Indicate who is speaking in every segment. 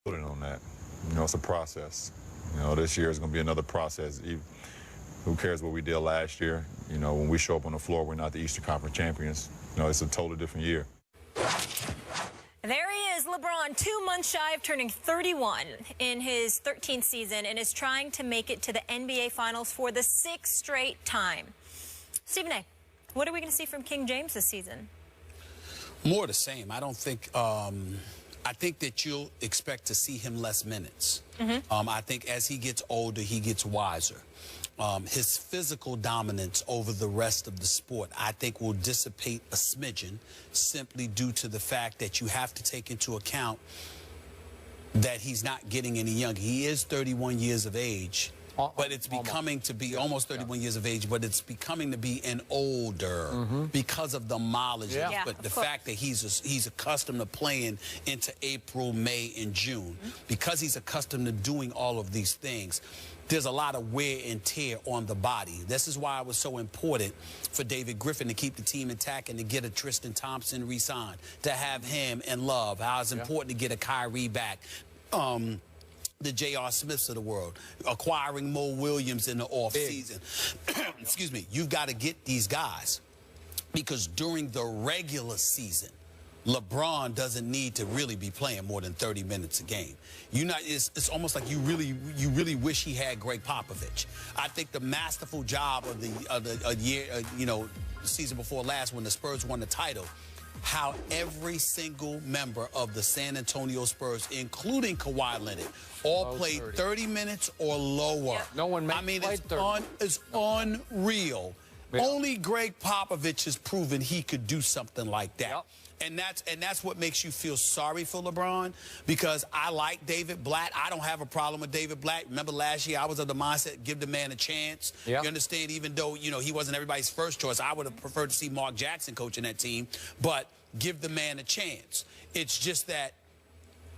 Speaker 1: On that. You know, it's a process. You know, this year is going to be another process. Who cares what we did last year? You know, when we show up on the floor, we're not the Eastern Conference champions. You know, it's a totally different year.
Speaker 2: There he is, LeBron, 2 months shy of turning 31 in his 13th season and is trying to make it to the NBA Finals for the 6th straight time. Stephen A., what are we going to see from King James this season?
Speaker 3: More the same. I don't think I think that you'll expect to see him less minutes. I think as he gets older, he gets wiser. His physical dominance over the rest of the sport, I think, will dissipate a smidgen simply due to the fact that you have to take into account that he's not getting any younger. He is 31 years of age. But it's becoming to be almost 31 years of age, but it's becoming to be an older because of the mileage. But the fact that he's accustomed to playing into April, May, and June, because he's accustomed to doing all of these things, there's a lot of wear and tear on the body. This is why it was so important for David Griffin to keep the team intact and to get a Tristan Thompson re-signed, to have him and Love, how it's important to get a Kyrie back. The J.R. Smiths of the world, acquiring Mo Williams in the offseason. Excuse me. You've got to get these guys because during the regular season, LeBron doesn't need to really be playing more than 30 minutes a game. It's almost like you really wish he had Greg Popovich. I think the masterful job of the year, the season before last when the Spurs won the title, how every single member of the San Antonio Spurs, including Kawhi Leonard, all played 30 minutes or lower.
Speaker 4: No one
Speaker 3: it's unreal. Only Greg Popovich has proven he could do something like that. And that's what makes you feel sorry for LeBron, because I like David Blatt. I don't have a problem with David Blatt. Remember last year I was of the mindset, give the man a chance. You understand, even though, he wasn't everybody's first choice. I would have preferred to see Mark Jackson coaching that team, but give the man a chance. It's just that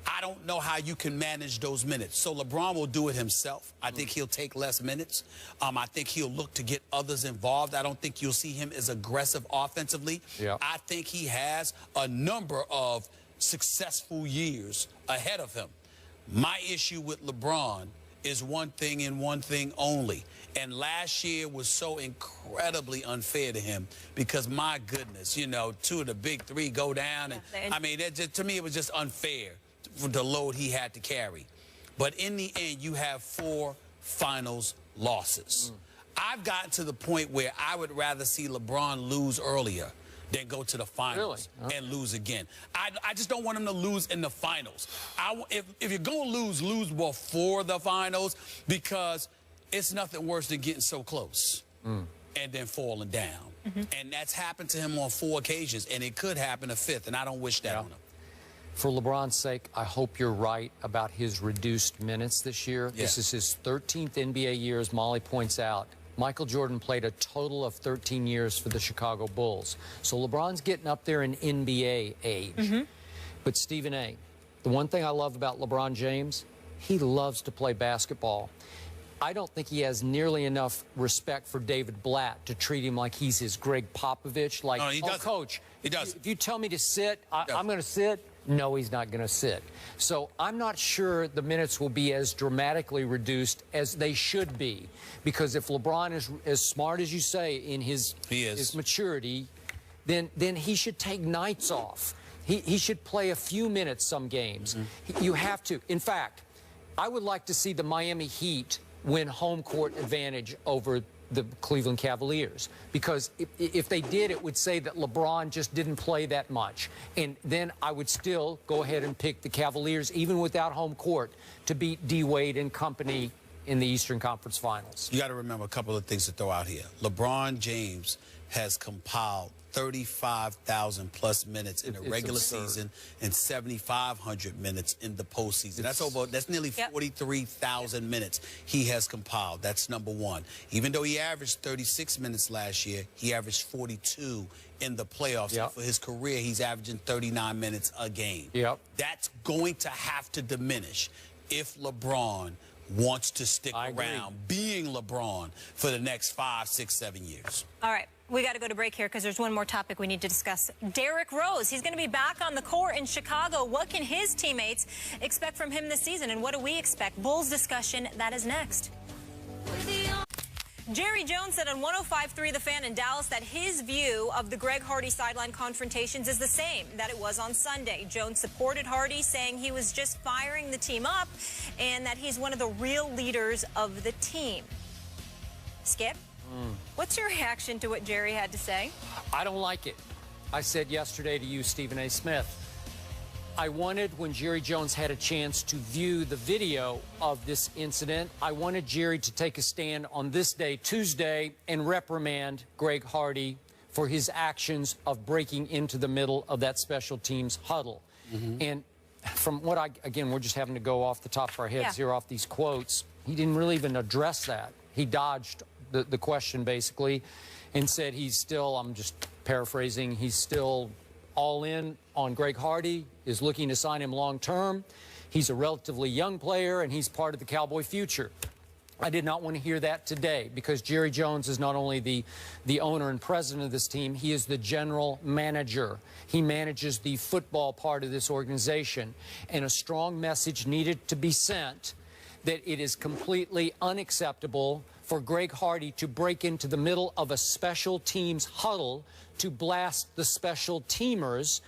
Speaker 3: I don't know how you can manage those minutes. So LeBron will do it himself. I think he'll take less minutes. I think he'll look to get others involved. I don't think you'll see him as aggressive offensively. I think he has a number of successful years ahead of him. My issue with LeBron is one thing and one thing only. And last year was so incredibly unfair to him because, my goodness, 2 of the big 3 go down. And I mean, to me, it was just unfair for the load he had to carry. But in the end, you have 4 finals losses. I've gotten to the point where I would rather see LeBron lose earlier than go to the finals and lose again. I just don't want him to lose in the finals. If you're going to lose before the finals, because it's nothing worse than getting so close and then falling down. And that's happened to him on 4 occasions, and it could happen a 5th, and I don't wish that on him.
Speaker 4: For LeBron's sake, I hope you're right about his reduced minutes this year. This is his 13th NBA year, as Molly points out. Michael Jordan played a total of 13 years for the Chicago Bulls. So LeBron's getting up there in NBA age. But Stephen A., the one thing I love about LeBron James, he loves to play basketball. I don't think he has nearly enough respect for David Blatt to treat him like he's his Greg Popovich. Like, oh, coach, if you tell me to sit, I'm going to sit. No, he's not going to sit. So I'm not sure the minutes will be as dramatically reduced as they should be. Because if LeBron is as smart as you say in his maturity, then he should take nights off. He should play a few minutes some games. You have to. In fact, I would like to see the Miami Heat win home court advantage over the Cleveland Cavaliers, because if they did, it would say that LeBron just didn't play that much, and then I would still go ahead and pick the Cavaliers, even without home court, to beat D. Wade and company in the Eastern Conference Finals.
Speaker 3: You got to remember a couple of things to throw out here. LeBron James has compiled 35,000 plus minutes in the regular season and 7,500 minutes in the postseason. That's nearly 43,000 minutes he has compiled. That's number one. Even though he averaged 36 minutes last year, he averaged 42 in the playoffs. And for his career, he's averaging 39 minutes a game. That's going to have to diminish if LeBron wants to stick around being LeBron for the next 5, 6, 7 years.
Speaker 2: All right. We got to go to break here because there's one more topic we need to discuss. Derrick Rose, he's going to be back on the court in Chicago. What can his teammates expect from him this season, and what do we expect? Bulls discussion, that is next. Jerry Jones said on 105.3 The Fan in Dallas that his view of the Greg Hardy sideline confrontations is the same that it was on Sunday. Jones supported Hardy, saying he was just firing the team up and that he's one of the real leaders of the team. Skip? What's your reaction to what Jerry had to say?
Speaker 4: I don't like it. I said yesterday to you, Stephen A. Smith, I wanted, when Jerry Jones had a chance to view the video of this incident, I wanted Jerry to take a stand on this day, Tuesday, and reprimand Greg Hardy for his actions of breaking into the middle of that special teams huddle. And from what again, we're just having to go off the top of our heads here off these quotes. He didn't really even address that. He dodged the question, basically, and said he's still, I'm just paraphrasing, he's still all in on Greg Hardy, is looking to sign him long term. He's a relatively young player, and he's part of the Cowboy future. I did not want to hear that today, because Jerry Jones is not only the owner and president of this team, he is the general manager. He manages the football part of this organization, and a strong message needed to be sent that it is completely unacceptable for Greg Hardy to break into the middle of a special teams huddle to blast the special teamers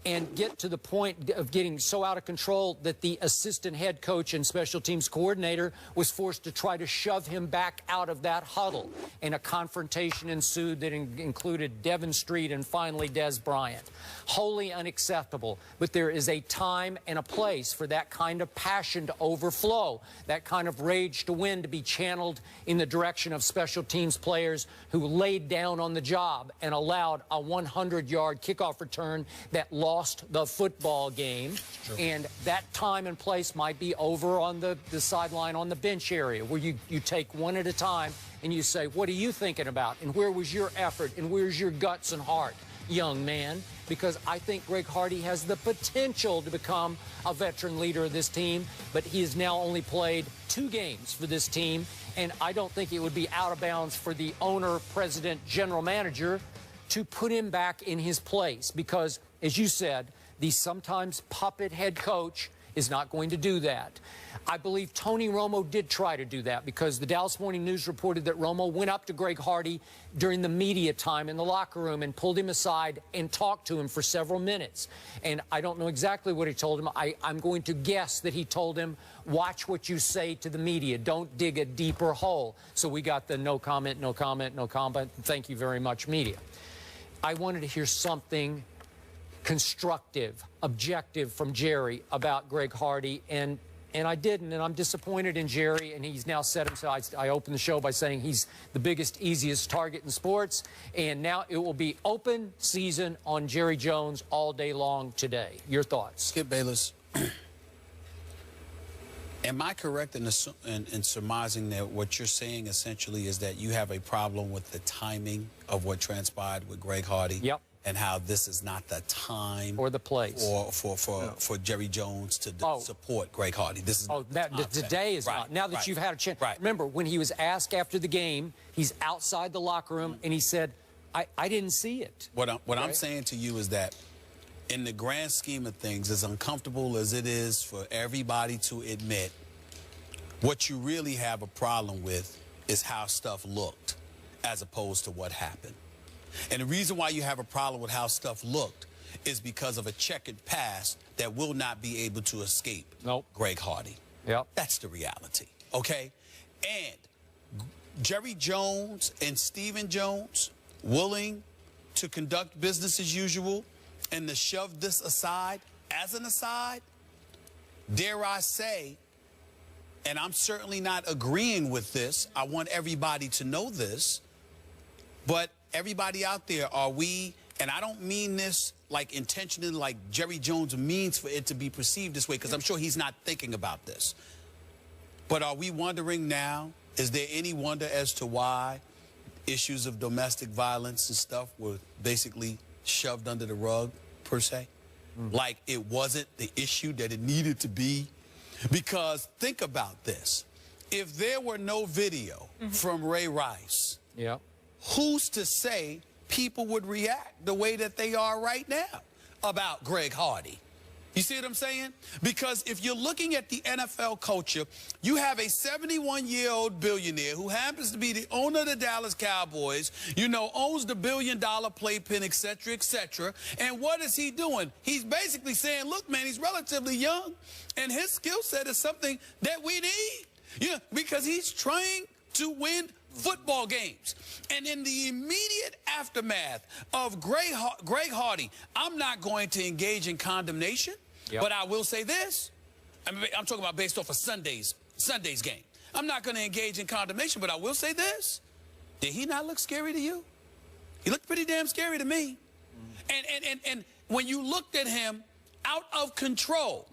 Speaker 4: and get to the point of getting so out of control that the assistant head coach and special teams coordinator was forced to try to shove him back out of that huddle. And a confrontation ensued that included Devin Street and finally Des Bryant. Wholly unacceptable. But there is a time and a place for that kind of passion to overflow, that kind of rage to win to be channeled in the direction of special teams players who laid down on the job and allowed a 100-yard kickoff return that lost the football game. And that time and place might be over on the sideline on the bench area, where you take one at a time and you say, what are you thinking about? And where was your effort? And where's your guts and heart, young man? Because I think Greg Hardy has the potential to become a veteran leader of this team, but he has now only played 2 games for this team, and I don't think it would be out of bounds for the owner, president, general manager to put him back in his place, because, as you said, the sometimes puppet head coach is not going to do that. I believe Tony Romo did try to do that, because the Dallas Morning News reported that Romo went up to Greg Hardy during the media time in the locker room and pulled him aside and talked to him for several minutes. And I don't know exactly what he told him. I'm going to guess that he told him, watch what you say to the media. Don't dig a deeper hole. So we got the no comment, no comment, no comment. Thank you very much, media. I wanted to hear something constructive, objective from Jerry about Greg Hardy, and I didn't, and I'm disappointed in Jerry, and he's now set himself. I opened the show by saying he's the biggest, easiest target in sports, and now it will be open season on Jerry Jones all day long today. Your thoughts?
Speaker 3: Skip Bayless, am I correct in surmising that what you're saying essentially is that you have a problem with the timing of what transpired with Greg Hardy? Yep. And how this is not the time
Speaker 4: or the place
Speaker 3: for Jerry Jones to support Greg Hardy. This is
Speaker 4: today is not. Now that you've had a chance. Remember, when he was asked after the game, he's outside the locker room, and he said, I didn't see it.
Speaker 3: What I'm saying to you is that in the grand scheme of things, as uncomfortable as it is for everybody to admit, what you really have a problem with is how stuff looked as opposed to what happened. And the reason why you have a problem with how stuff looked is because of a checkered past that will not be able to escape Greg Hardy.
Speaker 4: Yep.
Speaker 3: That's the reality, okay? And Jerry Jones and Stephen Jones willing to conduct business as usual and to shove this aside, as an aside, dare I say, and I'm certainly not agreeing with this, I want everybody to know this, but everybody out there, are we, and I don't mean this like intentionally, like Jerry Jones means for it to be perceived this way, because I'm sure he's not thinking about this. But are we wondering now, is there any wonder as to why issues of domestic violence and stuff were basically shoved under the rug, per se? Like it wasn't the issue that it needed to be? Because think about this. If there were no video from Ray Rice, who's to say people would react the way that they are right now about Greg Hardy. You see what I'm saying? Because if you're looking at the NFL culture, you have a 71-year-old billionaire who happens to be the owner of the Dallas Cowboys, owns the billion-dollar playpen, et cetera, and what is he doing? He's basically saying, look, man, he's relatively young, and his skill set is something that we need, because he's trying to win football games. And in the immediate aftermath of Greg Hardy, I'm not going to engage in condemnation, but I will say this. I'm talking about based off of Sunday's game. I'm not going to engage in condemnation, but I will say this. Did he not look scary to you? He looked pretty damn scary to me. And when you looked at him out of control,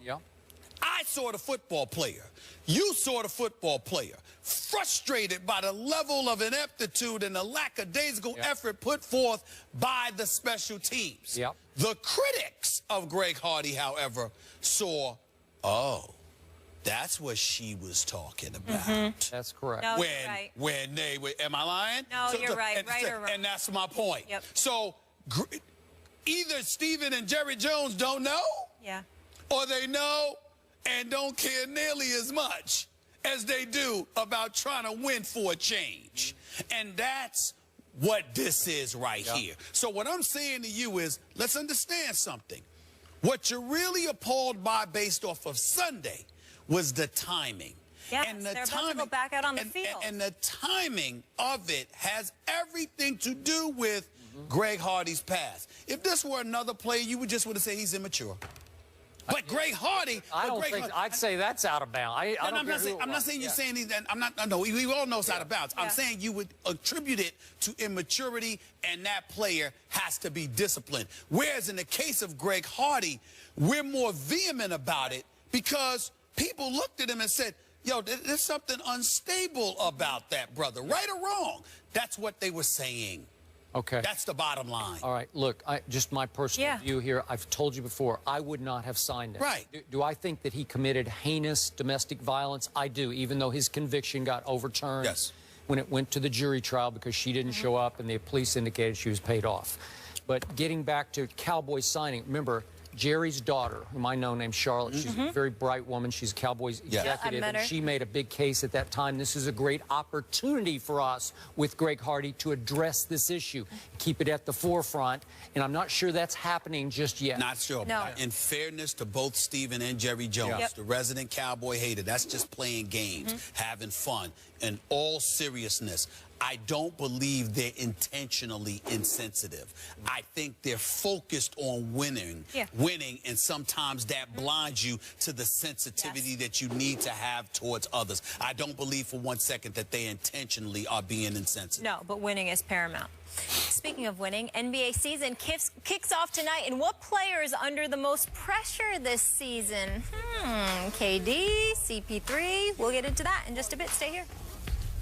Speaker 3: I saw the football player. You saw the football player. Frustrated by the level of ineptitude and the lackadaisical effort put forth by the special teams. The critics of Greg Hardy, however, saw, oh, that's what she was talking about.
Speaker 4: That's correct.
Speaker 2: No, you're right.
Speaker 3: When they were, am I lying?
Speaker 2: No, you're right, right or wrong.
Speaker 3: And that's my point. So either Stephen and Jerry Jones don't know, or they know and don't care nearly as much as they do about trying to win for a change. And that's what this is right here. So what I'm saying to you is, let's understand something. What you're really appalled by based off of Sunday was the timing.
Speaker 2: Yes, and they're about to go back out on the field.
Speaker 3: And the timing of it has everything to do with Greg Hardy's past. If this were another player, you would have said he's immature. But Greg Hardy,
Speaker 4: I'd say that's out of bounds. I'm
Speaker 3: not saying you're saying he's. No, we all know it's out of bounds. I'm saying you would attribute it to immaturity, and that player has to be disciplined. Whereas in the case of Greg Hardy, we're more vehement about it because people looked at him and said, yo, there's something unstable about that brother, right or wrong. That's what they were saying.
Speaker 4: Okay.
Speaker 3: That's the bottom line.
Speaker 4: All right. Look, just my personal view here. I've told you before, I would not have signed it.
Speaker 3: Right.
Speaker 4: Do I think that he committed heinous domestic violence? I do, even though his conviction got overturned when it went to the jury trial because she didn't show up and the police indicated she was paid off. But getting back to Cowboys signing, remember, Jerry's daughter, whom I know, named Charlotte, she's a very bright woman. She's a Cowboys executive, and she made a big case at that time. This is a great opportunity for us with Greg Hardy to address this issue, keep it at the forefront, and I'm not sure that's happening just yet.
Speaker 3: Not sure. No. In fairness to both Stephen and Jerry Jones, the resident Cowboy hater, that's just playing games, having fun. In all seriousness, I don't believe they're intentionally insensitive. I think they're focused on winning, and sometimes that blinds you to the sensitivity that you need to have towards others. I don't believe for 1 second that they intentionally are being insensitive.
Speaker 2: No, but winning is paramount. Speaking of winning, NBA season kicks off tonight, and what player is under the most pressure this season? KD, CP3, we'll get into that in just a bit. Stay here.